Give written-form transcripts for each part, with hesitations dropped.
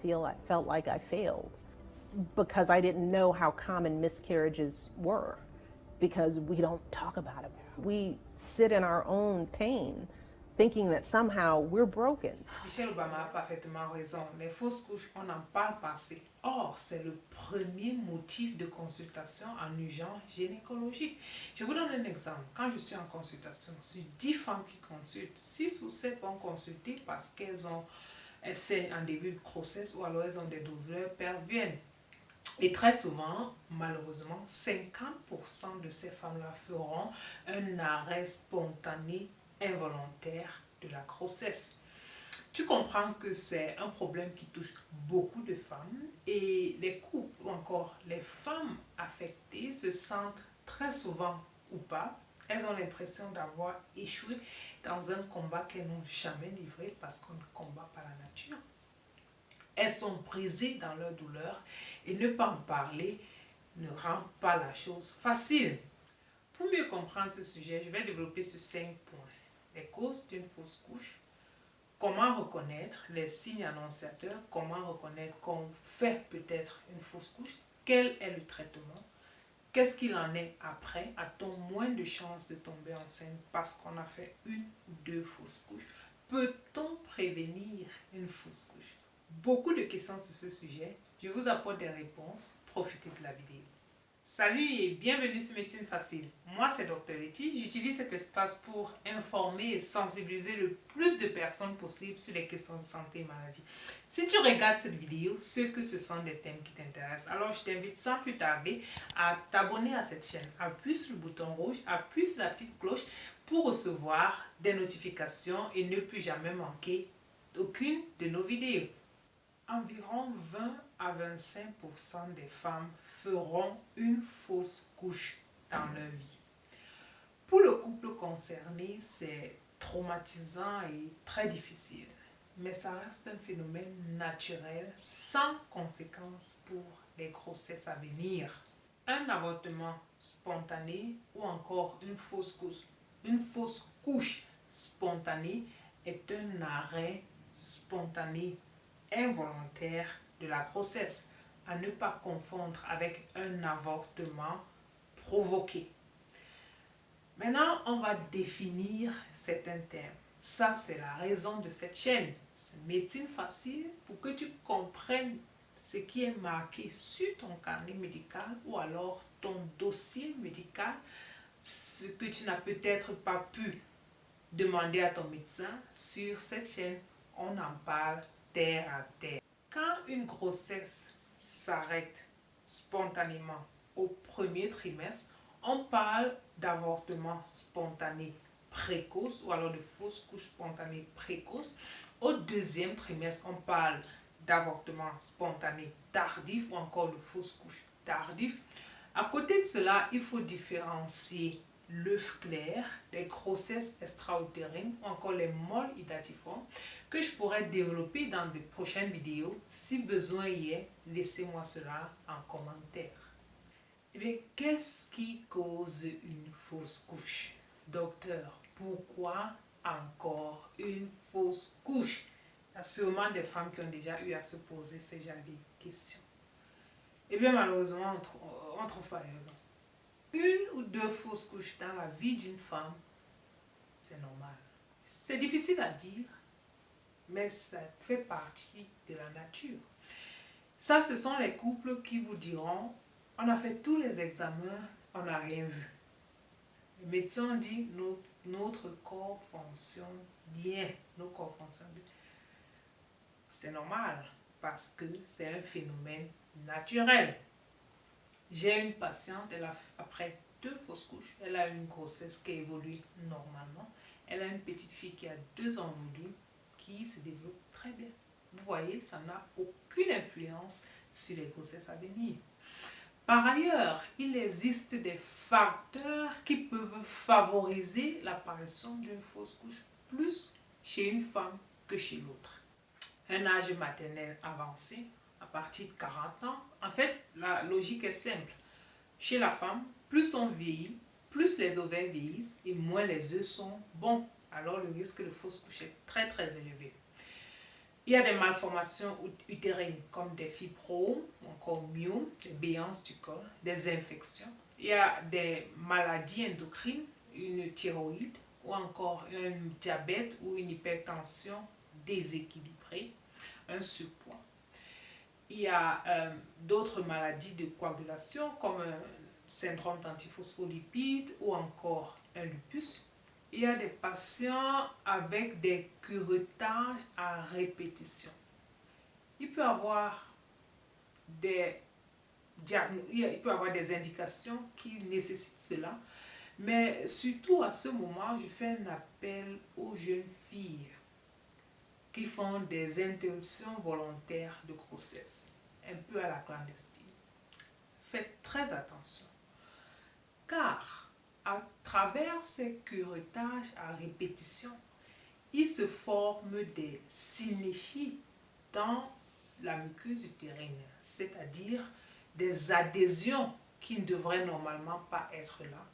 felt like I failed because I didn't know how common miscarriages were, because we don't talk about it. We sit in our own pain thinking that somehow we're broken. Michelle Obama a parfaitement raison. Les fausses couches, on n'en parle pas assez. Or, c'est le premier motif de consultation en urgence gynécologique. Je vous donne un exemple. Quand je suis en consultation, sur 10 femmes qui consultent, 6 ou 7 vont consulter parce qu'elles ont c'est en début de grossesse ou alors elles ont des douleurs pelviennes. Et très souvent, malheureusement, 50% de ces femmes-là feront un arrêt spontané involontaire de la grossesse. Tu comprends que c'est un problème qui touche beaucoup de femmes et les couples ou encore les femmes affectées se sentent très souvent coupables. Elles ont l'impression d'avoir échoué dans un combat qu'elles n'ont jamais livré parce qu'on ne combat pas la nature. Elles sont brisées dans leur douleur et ne pas en parler ne rend pas la chose facile. Pour mieux comprendre ce sujet, je vais développer sur 5 points. Les causes d'une fausse couche, comment reconnaître les signes annonciateurs, comment reconnaître qu'on fait peut-être une fausse couche, quel est le traitement, qu'est-ce qu'il en est après, a-t-on moins de chances de tomber enceinte parce qu'on a fait une ou deux fausses couches, peut-on prévenir une fausse couche? Beaucoup de questions sur ce sujet, je vous apporte des réponses, profitez de la vidéo. Salut et bienvenue sur Médecine Facile. Moi c'est Dr Letty, j'utilise cet espace pour informer et sensibiliser le plus de personnes possible sur les questions de santé et maladie. Si tu regardes cette vidéo, c'est que ce sont des thèmes qui t'intéressent. Alors je t'invite sans plus tarder à t'abonner à cette chaîne. Appuie sur le bouton rouge, appuie sur la petite cloche pour recevoir des notifications et ne plus jamais manquer aucune de nos vidéos. Environ 20 à 25% des femmes feront une fausse couche dans leur vie. Pour le couple concerné, c'est traumatisant et très difficile, mais ça reste un phénomène naturel sans conséquences pour les grossesses à venir. Un avortement spontané ou encore une fausse couche spontanée est un arrêt spontané involontaire de la grossesse, à ne pas confondre avec un avortement provoqué. Maintenant, on va définir certains termes. Ça, c'est la raison de cette chaîne. C'est Médecine Facile pour que tu comprennes ce qui est marqué sur ton carnet médical ou alors ton dossier médical, ce que tu n'as peut-être pas pu demander à ton médecin. Sur cette chaîne, on en parle terre à terre. Quand une grossesse s'arrête spontanément au premier trimestre, on parle d'avortement spontané précoce ou alors de fausse couche spontanée précoce. Au deuxième trimestre, on parle d'avortement spontané tardif ou encore de fausse couche tardif. À côté de cela, il faut différencier l'œuf clair, les grossesses extra-utérines ou encore les molles idatiformes que je pourrais développer dans de prochaines vidéos. Si besoin y est, laissez-moi cela en commentaire. Eh bien, qu'est-ce qui cause une fausse couche? Docteur, pourquoi encore une fausse couche? Il y a sûrement des femmes qui ont déjà eu à se poser ce genre de questions. Eh bien, malheureusement, on ne trouve pas les raisons. Une ou deux fausses couches dans la vie d'une femme, c'est normal. C'est difficile à dire, mais ça fait partie de la nature. Ça, ce sont les couples qui vous diront, on a fait tous les examens, on n'a rien vu. Le médecin dit, notre corps fonctionne bien. Nos corps fonctionnent bien. C'est normal, parce que c'est un phénomène naturel. J'ai une patiente, après 2 fausses couches, elle a une grossesse qui évolue normalement. Elle a une petite fille qui a 2 ans aujourd'hui, qui se développe très bien. Vous voyez, ça n'a aucune influence sur les grossesses à venir. Par ailleurs, il existe des facteurs qui peuvent favoriser l'apparition d'une fausse couche plus chez une femme que chez l'autre. Un âge maternel avancé, à partir de 40 ans, en fait, la logique est simple. Chez la femme, plus on vieillit, plus les ovaires vieillissent et moins les œufs sont bons. Alors le risque de fausse couche est très très élevé. Il y a des malformations utérines comme des fibromes, ou encore myomes, des béances du col, des infections. Il y a des maladies endocrines, une thyroïde ou encore un diabète ou une hypertension déséquilibrée, un surpoids. Il y a d'autres maladies de coagulation comme un syndrome d'antiphospholipide ou encore un lupus. Il y a des patients avec des curettages à répétition. Il peut y avoir des indications qui nécessitent cela, mais surtout à ce moment, je fais un appel aux jeunes filles qui font des interruptions volontaires de grossesse, un peu à la clandestine. Faites très attention, car à travers ces curetages à répétition, il se forme des synéchies dans la muqueuse utérine, c'est-à-dire des adhésions qui ne devraient normalement pas être là.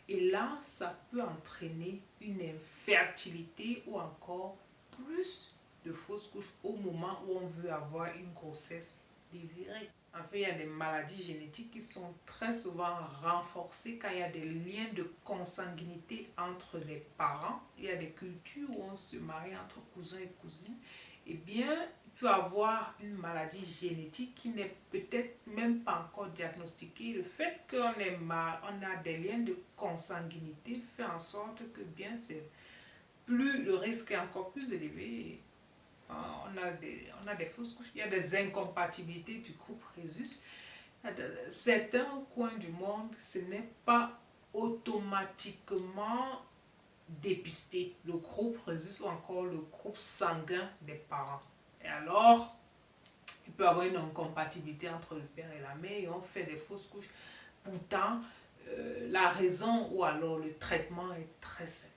Et là, ça peut entraîner une infertilité ou encore plus de fausses couches au moment où on veut avoir une grossesse désirée. Enfin, il y a des maladies génétiques qui sont très souvent renforcées quand il y a des liens de consanguinité entre les parents. Il y a des cultures où on se marie entre cousins et cousines. Eh bien, il peut y avoir une maladie génétique qui n'est peut-être même pas encore diagnostiquée. Le fait qu'on a des liens de consanguinité fait en sorte que bien le risque est encore plus élevé. On a des fausses couches, il y a des incompatibilités du groupe Rhésus. Certains coins du monde, ce n'est pas automatiquement dépisté, le groupe Rhésus ou encore le groupe sanguin des parents. Et alors, il peut y avoir une incompatibilité entre le père et la mère et on fait des fausses couches. Pourtant, la raison ou alors le traitement est très simple.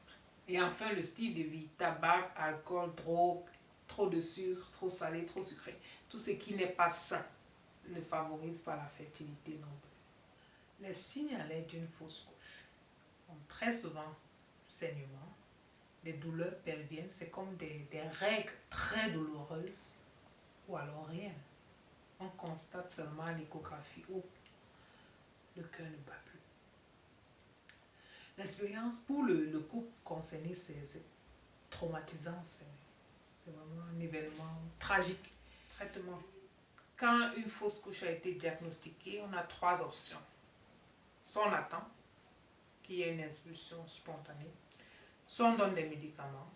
Et enfin, le style de vie, tabac, alcool, drogue, trop de sucre, trop salé, trop sucré. Tout ce qui n'est pas sain ne favorise pas la fertilité non plus. Les signes à l'aide d'une fausse couche. Donc, très souvent, saignement, des douleurs pelviennes, c'est comme des règles très douloureuses ou alors rien. On constate seulement à l'échographie où le cœur ne bat plus. L'expérience pour le couple concerné, c'est traumatisant, c'est vraiment un événement tragique. Traitement. Quand une fausse couche a été diagnostiquée, on a 3 options. Soit on attend qu'il y ait une expulsion spontanée, soit on donne des médicaments,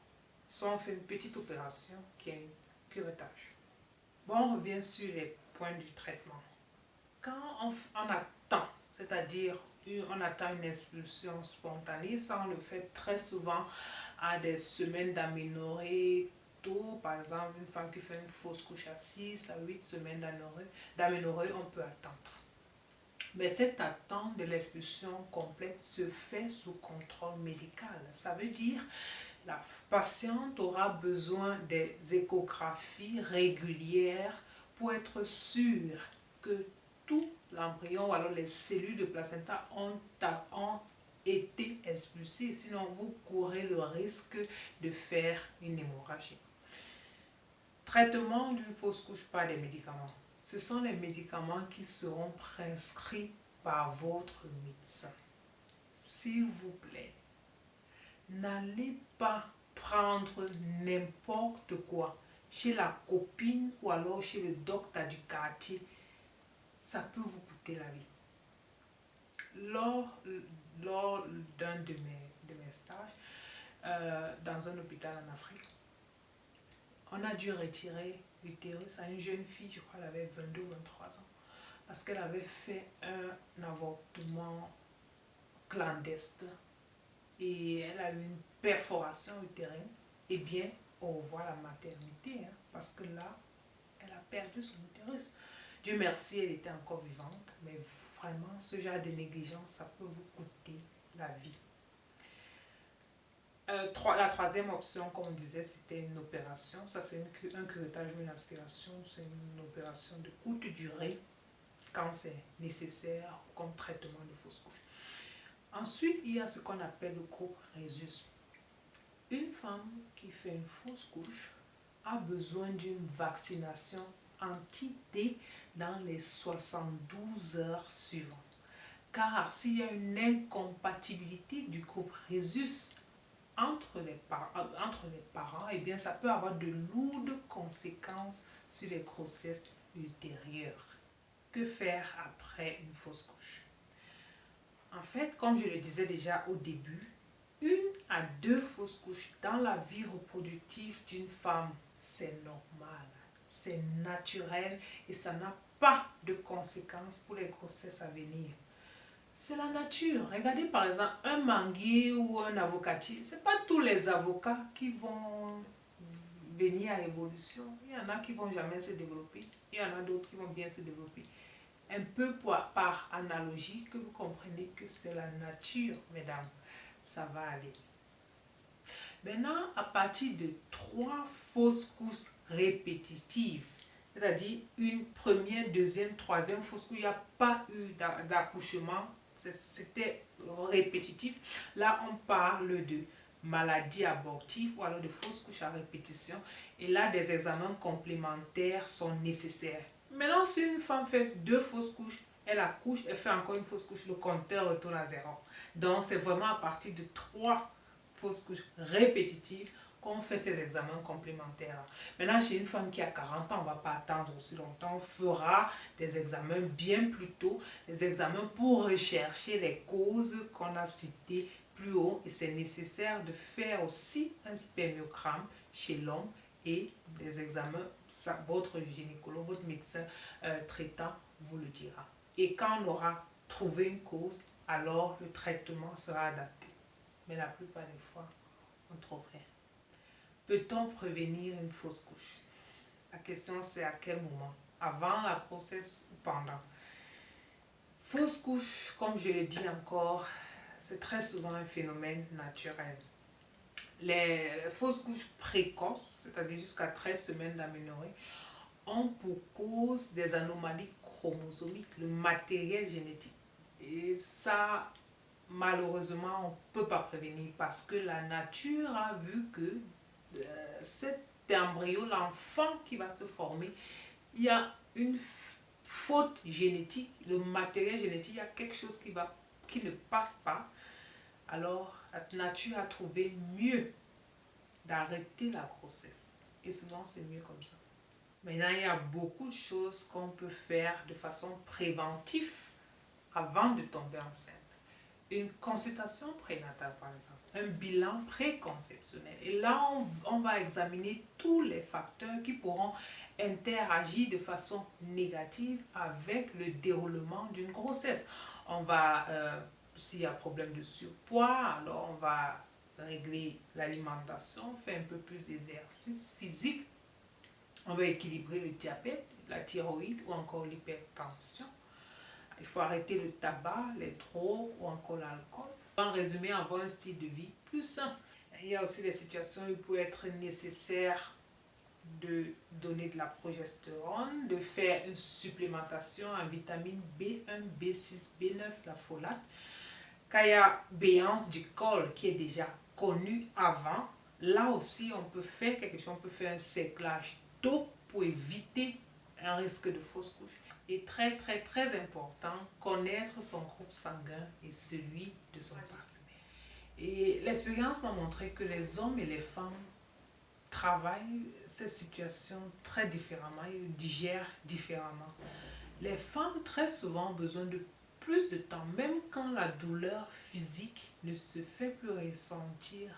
soit on fait une petite opération qui est un curettage. Bon, on revient sur les points du traitement. Quand on attend, c'est-à-dire on attend une expulsion spontanée, ça on le fait très souvent à des semaines d'aménorrhée tôt. Par exemple, une femme qui fait une fausse couche à 6 à 8 semaines d'aménorrhée, on peut attendre. Mais cette attente de l'expulsion complète se fait sous contrôle médical. Ça veut dire la patiente aura besoin des échographies régulières pour être sûre que tout l'embryon ou alors les cellules de placenta ont été expulsées. Sinon, vous courez le risque de faire une hémorragie. Traitement d'une fausse couche par des médicaments. Ce sont les médicaments qui seront prescrits par votre médecin. S'il vous plaît, n'allez pas prendre n'importe quoi chez la copine ou alors chez le docteur du quartier. Ça peut vous coûter la vie. Lors d'un de mes stages dans un hôpital en Afrique, on a dû retirer l'utérus à une jeune fille, je crois qu'elle avait 22 ou 23 ans, parce qu'elle avait fait un avortement clandestin et elle a eu une perforation utérine. Eh bien, au revoir la maternité, parce que là, elle a perdu son utérus. Dieu merci, elle était encore vivante, mais vraiment, ce genre de négligence, ça peut vous coûter la vie. La troisième option, comme on disait, c'était une opération. Ça, c'est un curettage ou une aspiration. C'est une opération de courte durée quand c'est nécessaire comme traitement de fausse couche. Ensuite, il y a ce qu'on appelle le groupe Rhésus. Une femme qui fait une fausse couche a besoin d'une vaccination anti-D dans les 72 heures suivantes. Car s'il y a une incompatibilité du groupe Rhésus entre les parents, eh bien, ça peut avoir de lourdes conséquences sur les grossesses ultérieures. Que faire après une fausse couche? En fait, comme je le disais déjà au début, 1 à 2 fausses couches dans la vie reproductive d'une femme, c'est normal, c'est naturel et ça n'a pas de conséquences pour les grossesses à venir. C'est la nature. Regardez par exemple un manguier ou un avocatier. Ce n'est pas tous les avocats qui vont venir à évolution. Il y en a qui ne vont jamais se développer. Il y en a d'autres qui vont bien se développer. Un peu par analogie, que vous comprenez que c'est la nature, mesdames. Ça va aller. Maintenant, à partir de 3 fausses couches répétitives, c'est-à-dire une première, deuxième, troisième fausse couche, il n'y a pas eu d'accouchement, c'était répétitif. Là, on parle de maladie abortive ou alors de fausses couches à répétition. Et là, des examens complémentaires sont nécessaires. Maintenant, si une femme fait 2 fausses couches, elle accouche, elle fait encore une fausse couche, le compteur retourne à 0. Donc, c'est vraiment à partir de 3 fausses couches répétitives qu'on fait ces examens complémentaires. Maintenant, chez une femme qui a 40 ans, on ne va pas attendre aussi longtemps. On fera des examens bien plus tôt, des examens pour rechercher les causes qu'on a citées plus haut. Et c'est nécessaire de faire aussi un spermiogramme chez l'homme et des examens, ça, votre gynécologue, votre médecin traitant vous le dira. Et quand on aura trouvé une cause, alors le traitement sera adapté. Mais la plupart des fois, on trouve rien. Peut-on prévenir une fausse couche? La question c'est à quel moment? Avant la grossesse ou pendant? Fausse couche, comme je le dis encore, c'est très souvent un phénomène naturel. Les fausses couches précoces, c'est-à-dire jusqu'à 13 semaines d'aménorrhée, ont pour cause des anomalies chromosomiques, le matériel génétique. Et ça, malheureusement, on ne peut pas prévenir parce que la nature a vu que cet embryo, l'enfant qui va se former, il y a une faute génétique, le matériel génétique, il y a quelque chose qui ne passe pas. Alors, la nature a trouvé mieux d'arrêter la grossesse. Et souvent, c'est mieux comme ça. Maintenant, il y a beaucoup de choses qu'on peut faire de façon préventive avant de tomber enceinte. Une consultation prénatale, par exemple, un bilan préconceptionnel. Et là, on va examiner tous les facteurs qui pourront interagir de façon négative avec le déroulement d'une grossesse. On va, s'il y a problème de surpoids, alors on va régler l'alimentation, faire un peu plus d'exercice physique. On va équilibrer le diabète, la thyroïde ou encore l'hypertension. Il faut arrêter le tabac, les drogues ou encore l'alcool. En résumé, avoir un style de vie plus sain. Il y a aussi des situations où il peut être nécessaire de donner de la progestérone, de faire une supplémentation en vitamine B1, B6, B9, la folate. Quand il y a béance du col qui est déjà connue avant, là aussi on peut faire quelque chose, on peut faire un séclage d'eau pour éviter un risque de fausse couche. Et très très très important, connaître son groupe sanguin et celui de son partenaire. Et l'expérience m'a montré que les hommes et les femmes travaillent ces situations très différemment, ils digèrent différemment. Les femmes très souvent ont besoin de plus de temps, même quand la douleur physique ne se fait plus ressentir.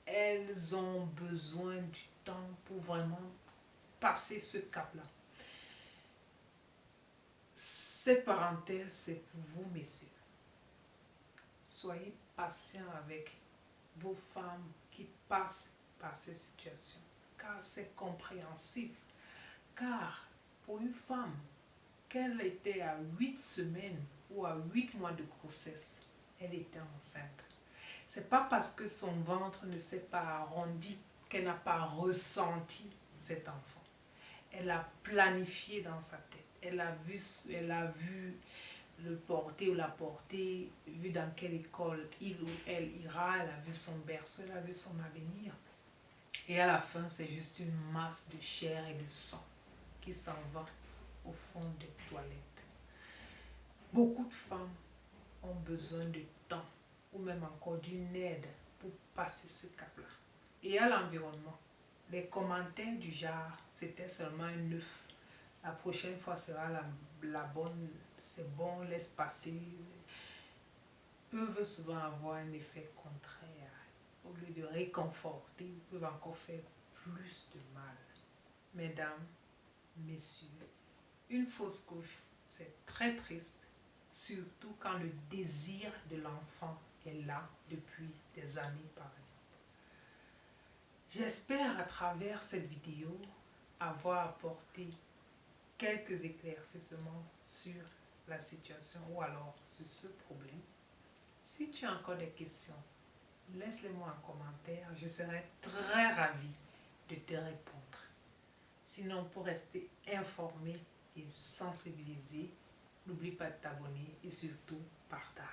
Elles ont besoin du temps pour vraiment passer ce cap-là. Cette parenthèse, c'est pour vous, messieurs. Soyez patients avec vos femmes qui passent par ces situations, car c'est compréhensif. Car pour une femme, qu'elle était à 8 semaines ou à 8 mois de grossesse, elle était enceinte. C'est pas parce que son ventre ne s'est pas arrondi qu'elle n'a pas ressenti cet enfant. Elle a planifié dans sa tête. Elle a vu le porter ou la porter, vu dans quelle école il ou elle ira, elle a vu son berceau, elle a vu son avenir. Et à la fin, c'est juste une masse de chair et de sang qui s'en va au fond des toilettes. Beaucoup de femmes ont besoin de temps ou même encore d'une aide pour passer ce cap-là. Et à l'environnement, les commentaires du genre, c'était seulement un œuf. La prochaine fois sera la bonne, c'est bon, laisse passer, peuvent souvent avoir un effet contraire. Au lieu de réconforter, ils peuvent encore faire plus de mal. Mesdames, messieurs, une fausse couche, c'est très triste, surtout quand le désir de l'enfant est là depuis des années, par exemple. J'espère à travers cette vidéo avoir apporté quelques éclaircissements sur la situation ou alors sur ce problème. Si tu as encore des questions, laisse-les-moi en commentaire. Je serai très ravie de te répondre. Sinon, pour rester informé et sensibilisé, n'oublie pas de t'abonner et surtout partage.